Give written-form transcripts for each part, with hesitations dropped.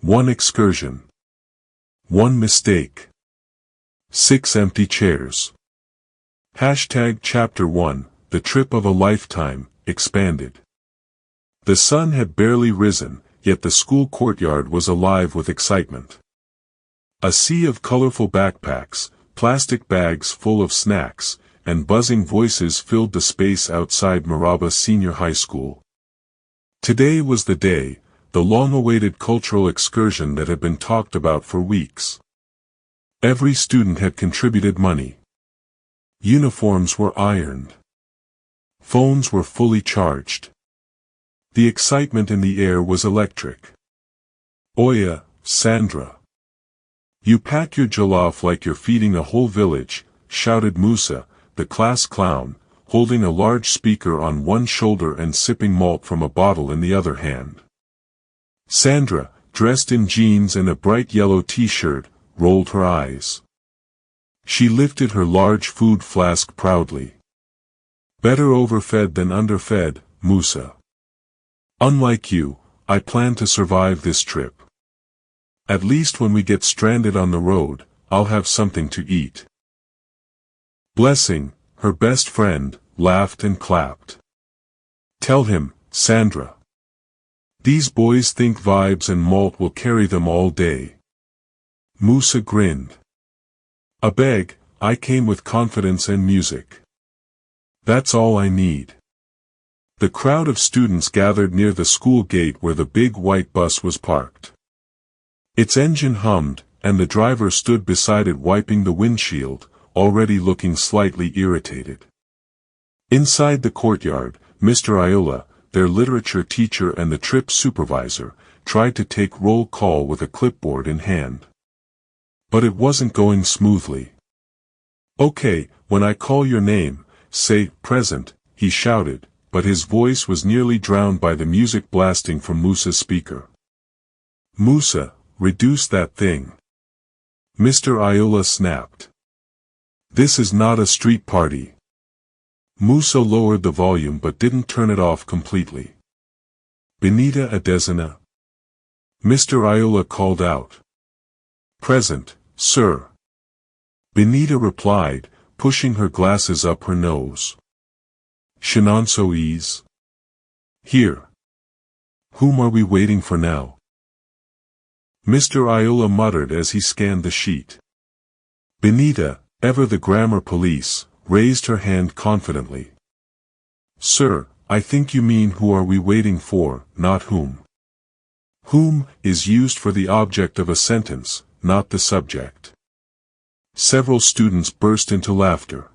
One excursion. One mistake. 6 empty chairs. Hashtag Chapter 1, The Trip of a Lifetime, expanded. The sun had barely risen, yet the school courtyard was alive with excitement. A sea of colorful backpacks, plastic bags full of snacks, and buzzing voices filled the space outside Maraba Senior High School. Today was the day, the long-awaited cultural excursion that had been talked about for weeks. Every student had contributed money. Uniforms were ironed. Phones were fully charged. The excitement in the air was electric. Oya, Sandra. You pack your jollof like you're feeding a whole village, shouted Musa, the class clown, holding a large speaker on one shoulder and sipping malt from a bottle in the other hand. Sandra, dressed in jeans and a bright yellow t-shirt, rolled her eyes. She lifted her large food flask proudly. Better overfed than underfed, Musa. Unlike you, I plan to survive this trip. At least when we get stranded on the road, I'll have something to eat. Blessing, her best friend, laughed and clapped. Tell him, Sandra. These boys think vibes and malt will carry them all day. Musa grinned. Abeg, I came with confidence and music. That's all I need. The crowd of students gathered near the school gate where the big white bus was parked. Its engine hummed, and the driver stood beside it wiping the windshield, already looking slightly irritated. Inside the courtyard, Mr. Iola, their literature teacher and the trip supervisor, tried to take roll call with a clipboard in hand. But it wasn't going smoothly. Okay, when I call your name, say, present, he shouted, but his voice was nearly drowned by the music blasting from Musa's speaker. Musa, reduce that thing. Mr. Iola snapped. This is not a street party. Musa lowered the volume but didn't turn it off completely. Benita Adesina. Mr. Iola called out. Present, sir. Benita replied, pushing her glasses up her nose. Shinonso Ease. Here. Whom are we waiting for now? Mr. Iola muttered as he scanned the sheet. Benita, ever the grammar police, raised her hand confidently. Sir, I think you mean who are we waiting for, not whom. Whom is used for the object of a sentence, not the subject. Several students burst into laughter.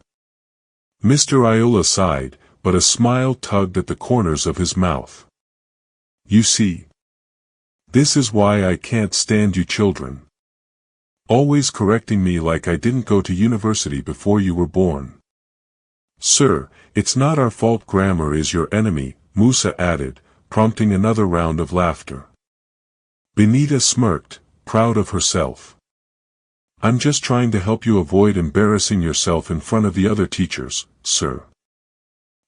Mr. Iola sighed, but a smile tugged at the corners of his mouth. You see. This is why I can't stand you children. Always correcting me like I didn't go to university before you were born. Sir, it's not our fault grammar is your enemy, Musa added, prompting another round of laughter. Benita smirked, proud of herself. I'm just trying to help you avoid embarrassing yourself in front of the other teachers, sir.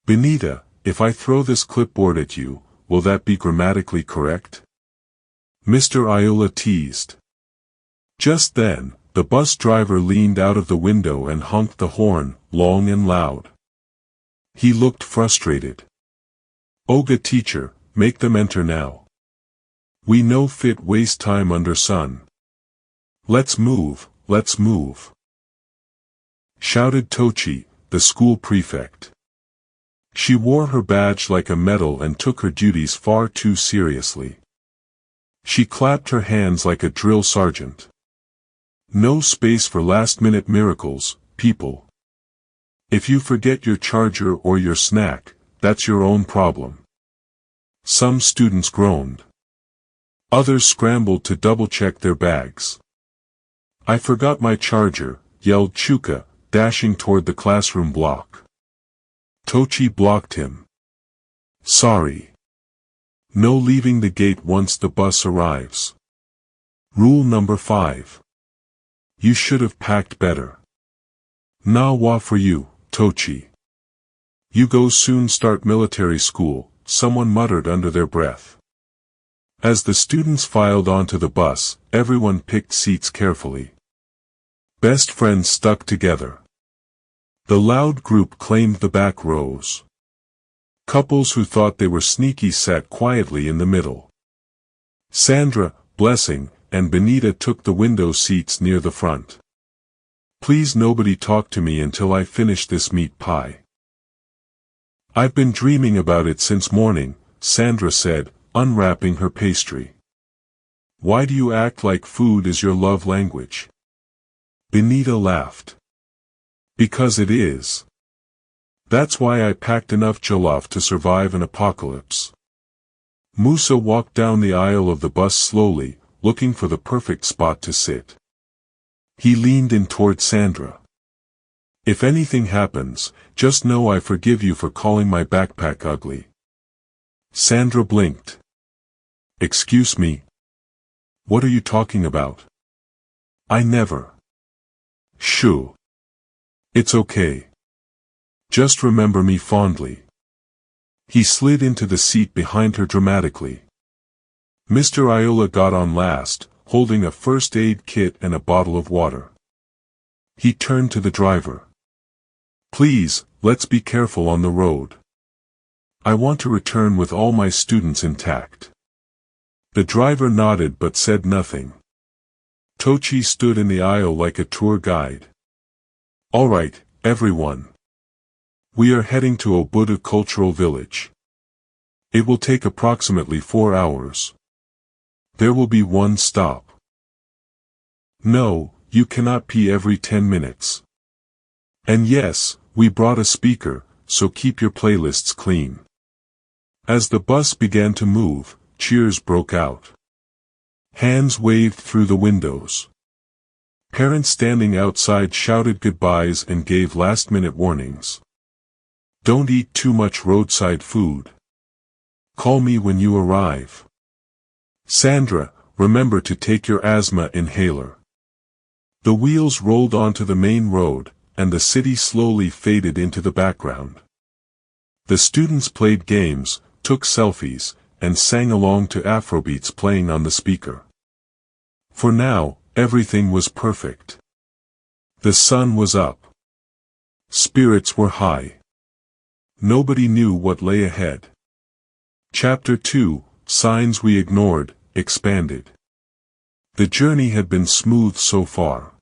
Benita, if I throw this clipboard at you, will that be grammatically correct? Mr. Iola teased. Just then, the bus driver leaned out of the window and honked the horn, long and loud. He looked frustrated. Oga teacher, make them enter now. We no fit waste time under sun. Let's move, shouted Tochi, the school prefect. She wore her badge like a medal and took her duties far too seriously. She clapped her hands like a drill sergeant. No space for last-minute miracles, people. If you forget your charger or your snack, that's your own problem. Some students groaned. Others scrambled to double-check their bags. I forgot my charger, yelled Chuka, dashing toward the classroom block. Tochi blocked him. Sorry. No leaving the gate once the bus arrives. Rule number 5. You should have packed better. Na wa for you, Tochi. You go soon start military school, someone muttered under their breath. As the students filed onto the bus, everyone picked seats carefully. Best friends stuck together. The loud group claimed the back rows. Couples who thought they were sneaky sat quietly in the middle. Sandra, Blessing, and Benita took the window seats near the front. Please nobody talk to me until I finish this meat pie. I've been dreaming about it since morning, Sandra said, unwrapping her pastry. Why do you act like food is your love language? Benita laughed. Because it is. That's why I packed enough jollof to survive an apocalypse. Musa walked down the aisle of the bus slowly, looking for the perfect spot to sit. He leaned in toward Sandra. If anything happens, just know I forgive you for calling my backpack ugly. Sandra blinked. Excuse me? What are you talking about? I never. Shoo. It's okay. Just remember me fondly. He slid into the seat behind her dramatically. Mr. Iola got on last, holding a first aid kit and a bottle of water. He turned to the driver. Please, let's be careful on the road. I want to return with all my students intact. The driver nodded but said nothing. Tochi stood in the aisle like a tour guide. All right, everyone. We are heading to Obudu Cultural Village. It will take approximately 4 hours. There will be one stop. No, you cannot pee every 10 minutes. And yes, we brought a speaker, so keep your playlists clean. As the bus began to move, cheers broke out. Hands waved through the windows. Parents standing outside shouted goodbyes and gave last-minute warnings. Don't eat too much roadside food. Call me when you arrive. Sandra, remember to take your asthma inhaler. The wheels rolled onto the main road, and the city slowly faded into the background. The students played games, took selfies, and sang along to Afrobeats playing on the speaker. For now, everything was perfect. The sun was up. Spirits were high. Nobody knew what lay ahead. Chapter 2, Signs We Ignored, expanded. The journey had been smooth so far.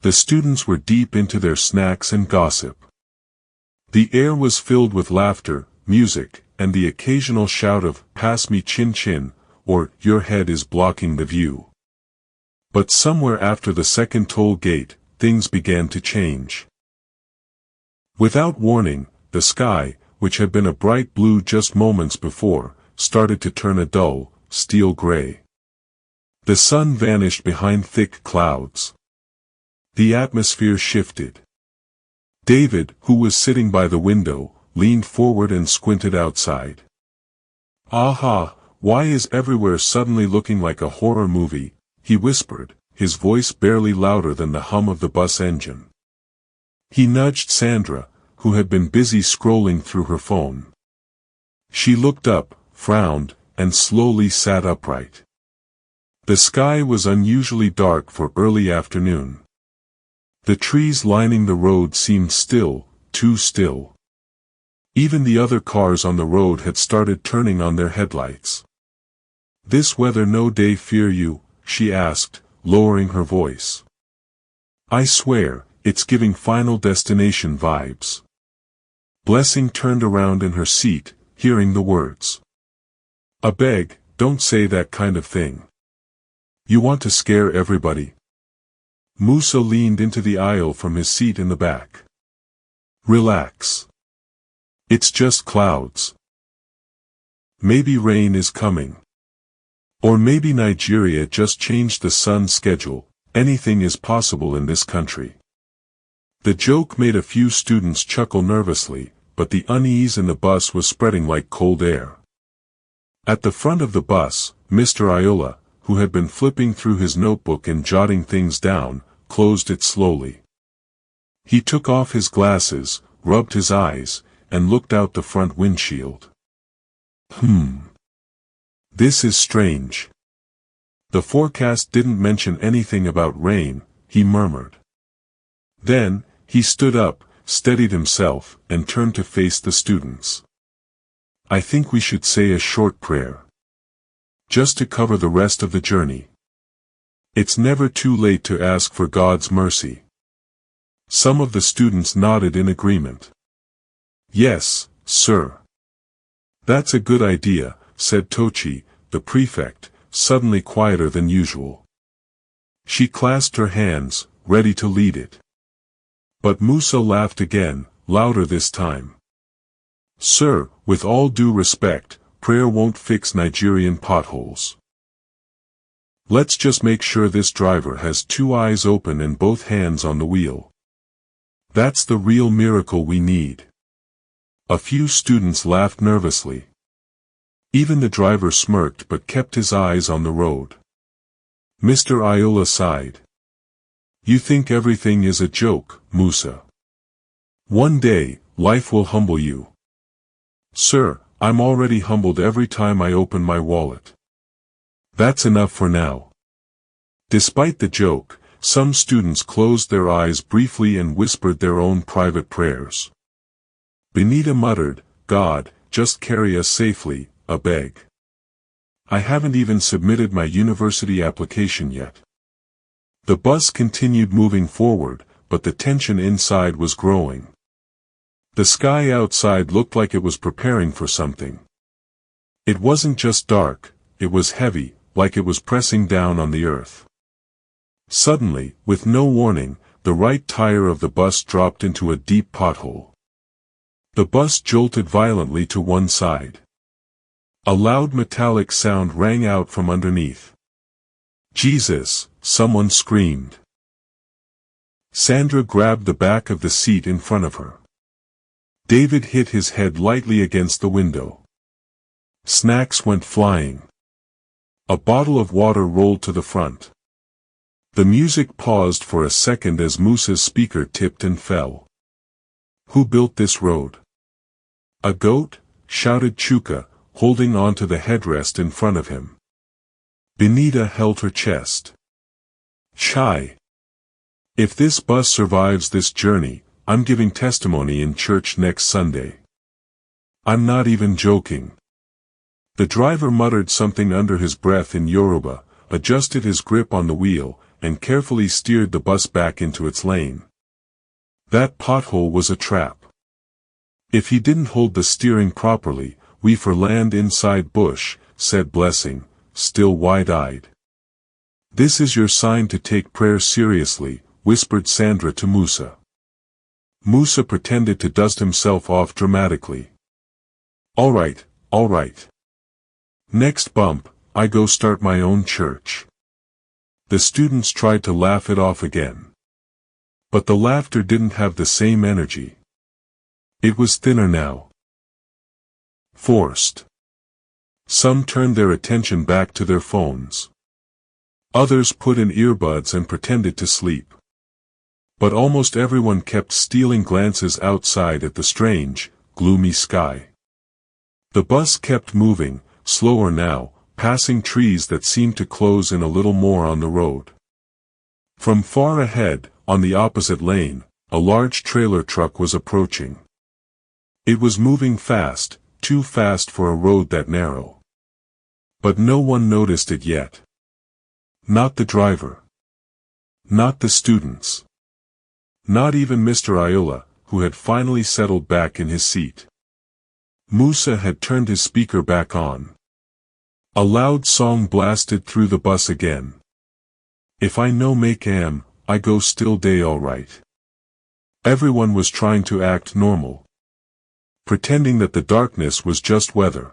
The students were deep into their snacks and gossip. The air was filled with laughter, music, and the occasional shout of, "Pass me chin chin," or, "Your head is blocking the view." But somewhere after the second toll gate, things began to change. Without warning, the sky, which had been a bright blue just moments before, started to turn a dull, steel gray. The sun vanished behind thick clouds. The atmosphere shifted. David, who was sitting by the window, leaned forward and squinted outside. "Aha, why is everywhere suddenly looking like a horror movie?" he whispered, his voice barely louder than the hum of the bus engine. He nudged Sandra, who had been busy scrolling through her phone. She looked up, frowned, and slowly sat upright. The sky was unusually dark for early afternoon. The trees lining the road seemed still, too still. Even the other cars on the road had started turning on their headlights. "This weather no day fear you?" she asked, lowering her voice. "I swear, it's giving Final Destination vibes." Blessing turned around in her seat, hearing the words. "I beg, don't say that kind of thing. You want to scare everybody." Musa leaned into the aisle from his seat in the back. "Relax. It's just clouds. Maybe rain is coming. Or maybe Nigeria just changed the sun schedule. Anything is possible in this country." The joke made a few students chuckle nervously, but the unease in the bus was spreading like cold air. At the front of the bus, Mr. Iola, who had been flipping through his notebook and jotting things down, closed it slowly. He took off his glasses, rubbed his eyes, and looked out the front windshield. This is strange. The forecast didn't mention anything about rain, he murmured. Then, he stood up, steadied himself, and turned to face the students. I think we should say a short prayer. Just to cover the rest of the journey. It's never too late to ask for God's mercy. Some of the students nodded in agreement. Yes, sir. That's a good idea, said Tochi, the prefect, suddenly quieter than usual. She clasped her hands, ready to lead it. But Musa laughed again, louder this time. Sir, with all due respect, prayer won't fix Nigerian potholes. Let's just make sure this driver has 2 eyes open and both hands on the wheel. That's the real miracle we need. A few students laughed nervously. Even the driver smirked but kept his eyes on the road. Mr. Iola sighed. You think everything is a joke, Musa. One day, life will humble you. Sir, I'm already humbled every time I open my wallet. That's enough for now. Despite the joke, some students closed their eyes briefly and whispered their own private prayers. Benita muttered, God, just carry us safely, I beg. I haven't even submitted my university application yet. The bus continued moving forward, but the tension inside was growing. The sky outside looked like it was preparing for something. It wasn't just dark, it was heavy, like it was pressing down on the earth. Suddenly, with no warning, the right tire of the bus dropped into a deep pothole. The bus jolted violently to one side. A loud metallic sound rang out from underneath. Jesus, someone screamed. Sandra grabbed the back of the seat in front of her. David hit his head lightly against the window. Snacks went flying. A bottle of water rolled to the front. The music paused for a second as Musa's speaker tipped and fell. Who built this road? A goat? Shouted Chuka, holding onto the headrest in front of him. Benita held her chest. Chai. If this bus survives this journey, I'm giving testimony in church next Sunday. I'm not even joking. The driver muttered something under his breath in Yoruba, adjusted his grip on the wheel, and carefully steered the bus back into its lane. That pothole was a trap. If he didn't hold the steering properly, we for land inside bush, said Blessing, still wide-eyed. This is your sign to take prayer seriously, whispered Sandra to Musa. Musa pretended to dust himself off dramatically. All right. Next bump, I go start my own church. The students tried to laugh it off again. But the laughter didn't have the same energy. It was thinner now. Forced. Some turned their attention back to their phones. Others put in earbuds and pretended to sleep. But almost everyone kept stealing glances outside at the strange, gloomy sky. The bus kept moving, slower now, passing trees that seemed to close in a little more on the road. From far ahead, on the opposite lane, a large trailer truck was approaching. It was moving fast, too fast for a road that narrow. But no one noticed it yet. Not the driver. Not the students. Not even Mr. Iola, who had finally settled back in his seat. Musa had turned his speaker back on. A loud song blasted through the bus again. If I no make am, I go still day alright. Everyone was trying to act normal. Pretending that the darkness was just weather.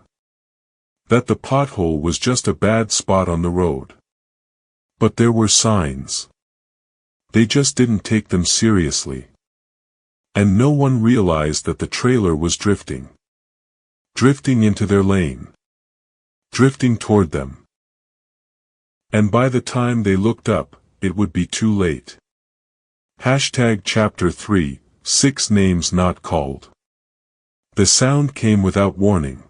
That the pothole was just a bad spot on the road. But there were signs. They just didn't take them seriously. And no one realized that the trailer was drifting. Drifting into their lane. Drifting toward them. And by the time they looked up, it would be too late. Chapter 3, 6 Names Not Called. The sound came without warning.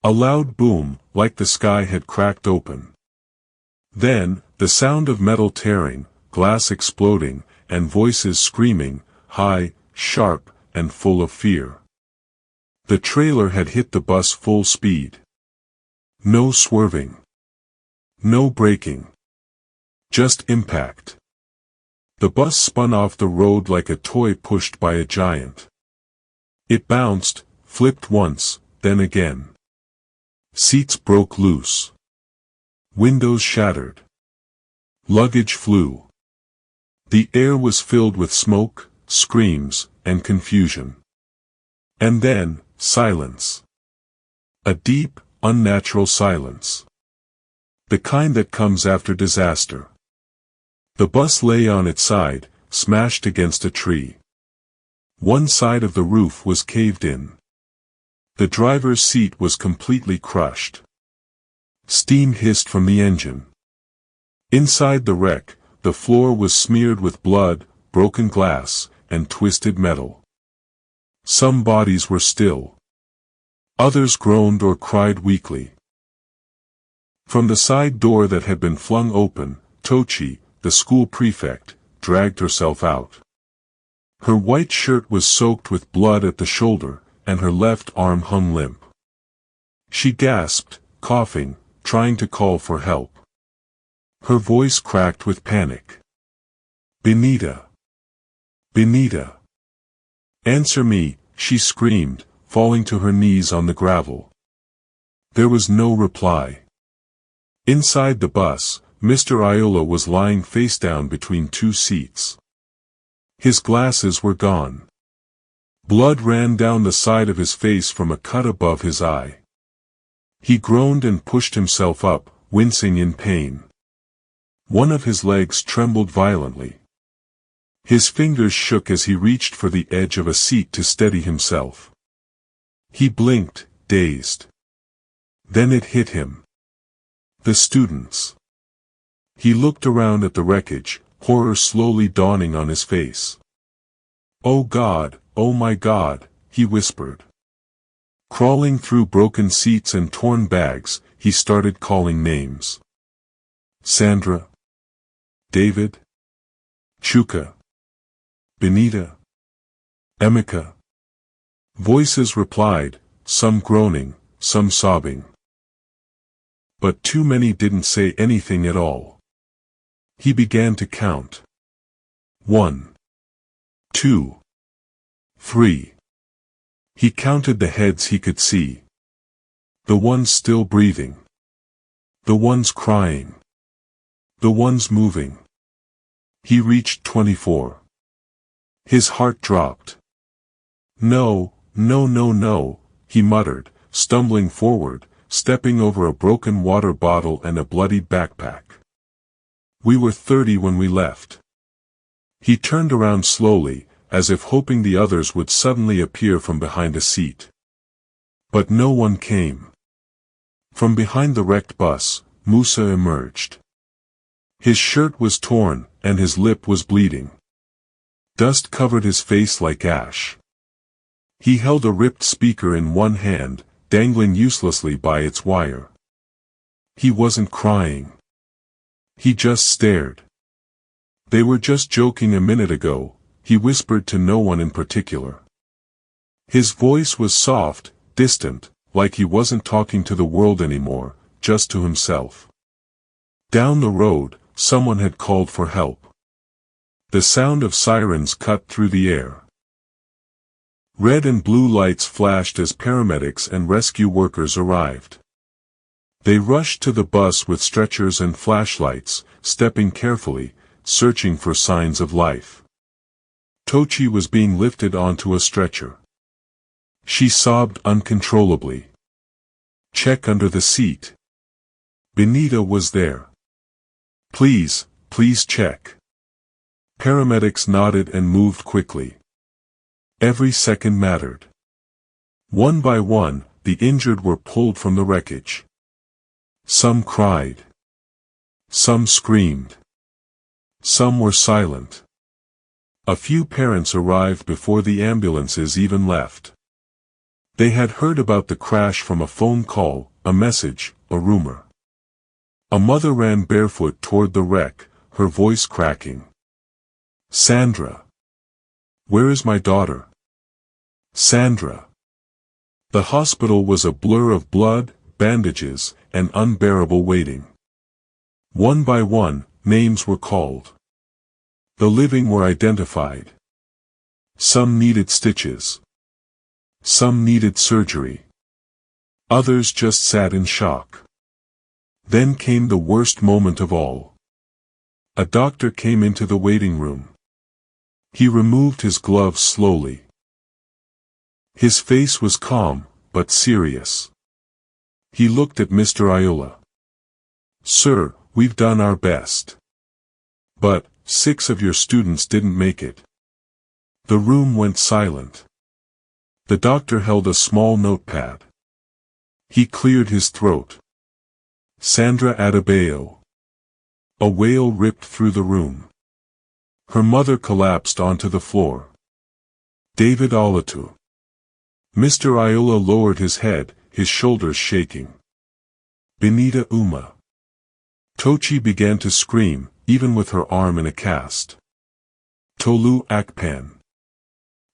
A loud boom, like the sky had cracked open. Then, the sound of metal tearing, glass exploding, and voices screaming, high, sharp, and full of fear. The trailer had hit the bus full speed. No swerving. No braking. Just impact. The bus spun off the road like a toy pushed by a giant. It bounced, flipped once, then again. Seats broke loose. Windows shattered. Luggage flew. The air was filled with smoke, screams, and confusion. And then, silence. A deep, unnatural silence. The kind that comes after disaster. The bus lay on its side, smashed against a tree. One side of the roof was caved in. The driver's seat was completely crushed. Steam hissed from the engine. Inside the wreck, the floor was smeared with blood, broken glass, and twisted metal. Some bodies were still. Others groaned or cried weakly. From the side door that had been flung open, Tochi, the school prefect, dragged herself out. Her white shirt was soaked with blood at the shoulder, and her left arm hung limp. She gasped, coughing, trying to call for help. Her voice cracked with panic. "Benita! Benita! Answer me!" she screamed, falling to her knees on the gravel. There was no reply. Inside the bus, Mr. Iola was lying face down between two seats. His glasses were gone. Blood ran down the side of his face from a cut above his eye. He groaned and pushed himself up, wincing in pain. One of his legs trembled violently. His fingers shook as he reached for the edge of a seat to steady himself. He blinked, dazed. Then it hit him. The students. He looked around at the wreckage, horror slowly dawning on his face. "Oh God, oh my God," he whispered. Crawling through broken seats and torn bags, he started calling names. Sandra. David. Chuka. Benita. Emeka. Voices replied, some groaning, some sobbing. But too many didn't say anything at all. He began to count. 1, 2, 3. He counted the heads he could see. The ones still breathing. The ones crying. The ones moving. He reached 24. His heart dropped. "No, no, no, no," he muttered, stumbling forward, stepping over a broken water bottle and a bloodied backpack. "We were 30 when we left." He turned around slowly, as if hoping the others would suddenly appear from behind a seat. But no one came. From behind the wrecked bus, Musa emerged. His shirt was torn, and his lip was bleeding. Dust covered his face like ash. He held a ripped speaker in one hand, dangling uselessly by its wire. He wasn't crying. He just stared. "They were just joking a minute ago," he whispered to no one in particular. His voice was soft, distant, like he wasn't talking to the world anymore, just to himself. Down the road, someone had called for help. The sound of sirens cut through the air. Red and blue lights flashed as paramedics and rescue workers arrived. They rushed to the bus with stretchers and flashlights, stepping carefully, searching for signs of life. Tochi was being lifted onto a stretcher. She sobbed uncontrollably. "Check under the seat." Benita was there. "Please, please check." Paramedics nodded and moved quickly. Every second mattered. One by one, the injured were pulled from the wreckage. Some cried. Some screamed. Some were silent. A few parents arrived before the ambulances even left. They had heard about the crash from a phone call, a message, a rumor. A mother ran barefoot toward the wreck, her voice cracking. Sandra. Where is my daughter? Sandra. The hospital was a blur of blood, bandages, and unbearable waiting. One by one, names were called. The living were identified. Some needed stitches. Some needed surgery. Others just sat in shock. Then came the worst moment of all. A doctor came into the waiting room. He removed his gloves slowly. His face was calm, but serious. He looked at Mr. Iola. Sir, we've done our best. But 6 of your students didn't make it. The room went silent. The doctor held a small notepad. He cleared his throat. Sandra Adebayo. A wail ripped through the room. Her mother collapsed onto the floor. David Olatu. Mr. Iola lowered his head, his shoulders shaking. Benita Uma. Tochi began to scream, even with her arm in a cast. Tolu Akpan.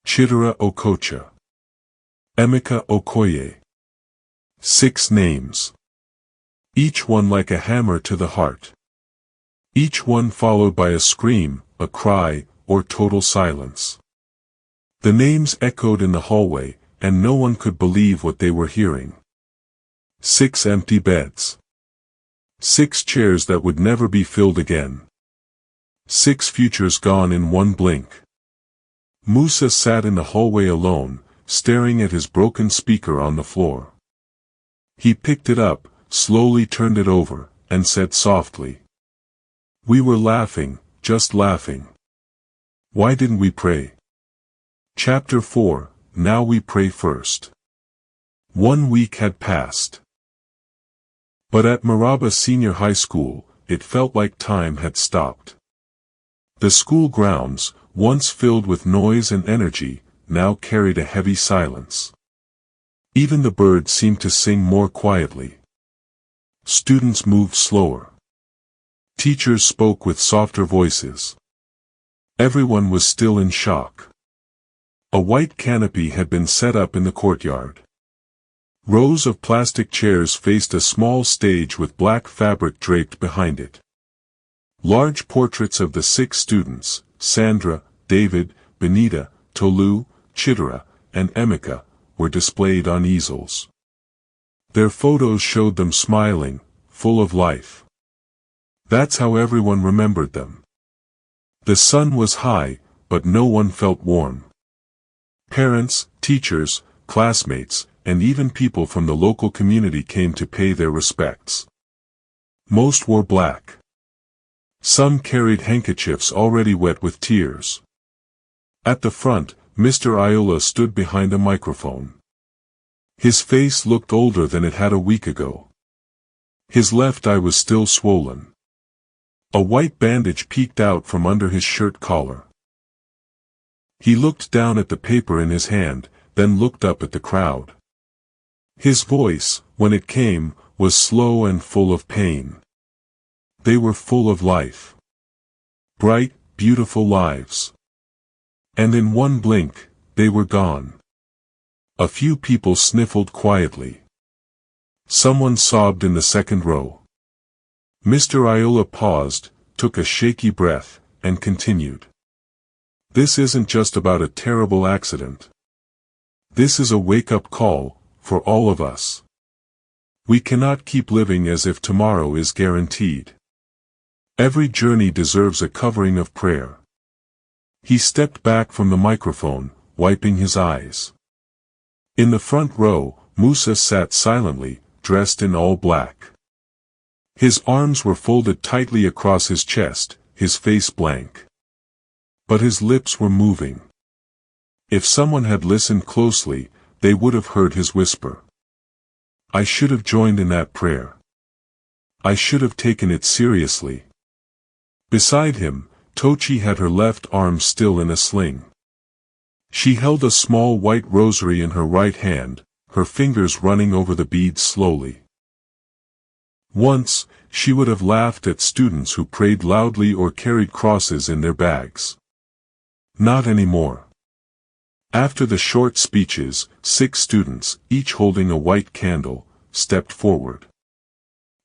Chidera Okocha. Emeka Okoye. 6 names. Each one like a hammer to the heart. Each one followed by a scream, a cry, or total silence. The names echoed in the hallway, and no one could believe what they were hearing. 6 empty beds. 6 chairs that would never be filled again. 6 futures gone in one blink. Musa sat in the hallway alone, staring at his broken speaker on the floor. He picked it up, slowly turned it over, and said softly. We were laughing, just laughing. Why didn't we pray? Chapter 4, Now we pray first. 1 week had passed. But at Maraba Senior High School, it felt like time had stopped. The school grounds, once filled with noise and energy, now carried a heavy silence. Even the birds seemed to sing more quietly. Students moved slower. Teachers spoke with softer voices. Everyone was still in shock. A white canopy had been set up in the courtyard. Rows of plastic chairs faced a small stage with black fabric draped behind it. Large portraits of the 6 students, Sandra, David, Benita, Tolu, Chidera, and Emeka, were displayed on easels. Their photos showed them smiling, full of life. That's how everyone remembered them. The sun was high, but no one felt warm. Parents, teachers, classmates, and even people from the local community came to pay their respects. Most wore black. Some carried handkerchiefs already wet with tears. At the front, Mr. Iola stood behind a microphone. His face looked older than it had a week ago. His left eye was still swollen. A white bandage peeked out from under his shirt collar. He looked down at the paper in his hand, then looked up at the crowd. His voice, when it came, was slow and full of pain. They were full of life. Bright, beautiful lives. And in one blink, they were gone. A few people sniffled quietly. Someone sobbed in the second row. Mr. Iola paused, took a shaky breath, and continued. This isn't just about a terrible accident. This is a wake-up call, for all of us. We cannot keep living as if tomorrow is guaranteed. Every journey deserves a covering of prayer. He stepped back from the microphone, wiping his eyes. In the front row, Musa sat silently, dressed in all black. His arms were folded tightly across his chest, his face blank. But his lips were moving. If someone had listened closely, they would have heard his whisper. I should have joined in that prayer. I should have taken it seriously. Beside him, Tochi had her left arm still in a sling. She held a small white rosary in her right hand, her fingers running over the beads slowly. Once, she would have laughed at students who prayed loudly or carried crosses in their bags. Not anymore. After the short speeches, 6 students, each holding a white candle, stepped forward.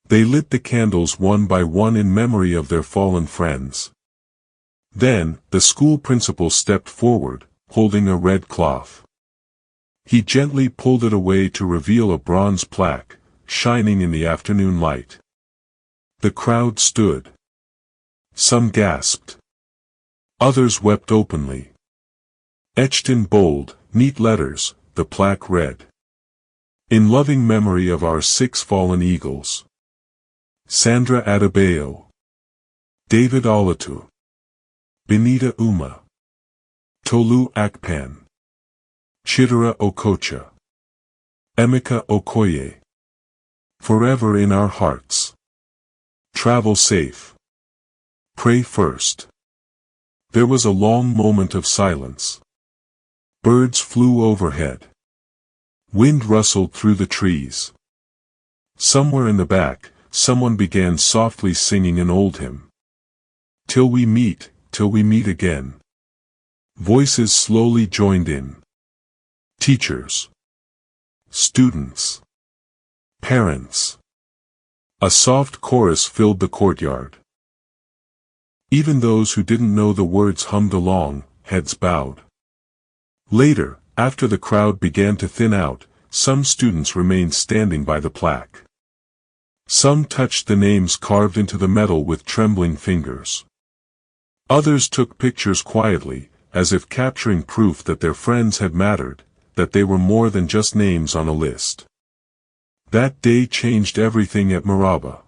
They lit the candles one by one in memory of their fallen friends. Then, the school principal stepped forward, holding a red cloth. He gently pulled it away to reveal a bronze plaque, shining in the afternoon light. The crowd stood. Some gasped. Others wept openly. Etched in bold, neat letters, the plaque read, "In loving memory of our 6 fallen eagles. Sandra Adebayo, David Olatu, Benita Uma, Tolu Akpan, Chidera Okocha, Emeka Okoye. Forever in our hearts. Travel safe. Pray first." There was a long moment of silence. Birds flew overhead. Wind rustled through the trees. Somewhere in the back, someone began softly singing an old hymn. Till we meet again. Voices slowly joined in. Teachers. Students. Parents. A soft chorus filled the courtyard. Even those who didn't know the words hummed along, heads bowed. Later, after the crowd began to thin out, some students remained standing by the plaque. Some touched the names carved into the metal with trembling fingers. Others took pictures quietly, as if capturing proof that their friends had mattered, that they were more than just names on a list. That day changed everything at Maraba.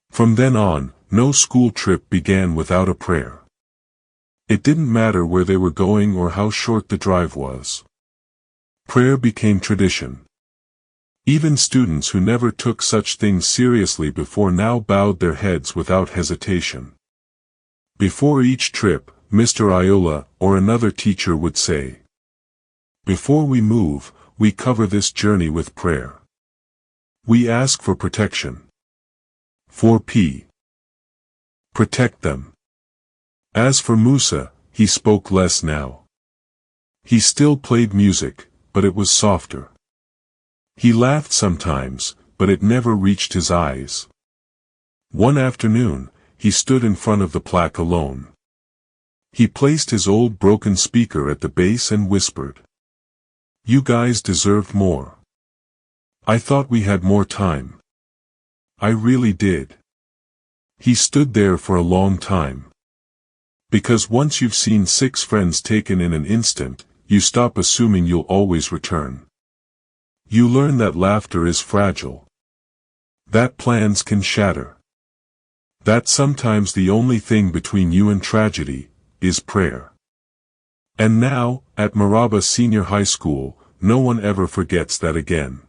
From then on, no school trip began without a prayer. It didn't matter where they were going or how short the drive was. Prayer became tradition. Even students who never took such things seriously before now bowed their heads without hesitation. Before each trip, Mr. Iola or another teacher would say, "Before we move, we cover this journey with prayer. We ask for protection. 4P. Protect them." As for Musa, he spoke less now. He still played music, but it was softer. He laughed sometimes, but it never reached his eyes. One afternoon, he stood in front of the plaque alone. He placed his old broken speaker at the base and whispered, "You guys deserved more. I thought we had more time. I really did." He stood there for a long time. Because once you've seen 6 friends taken in an instant, you stop assuming you'll always return. You learn that laughter is fragile. That plans can shatter. That sometimes the only thing between you and tragedy is prayer. And now, at Maraba Senior High School, no one ever forgets that again.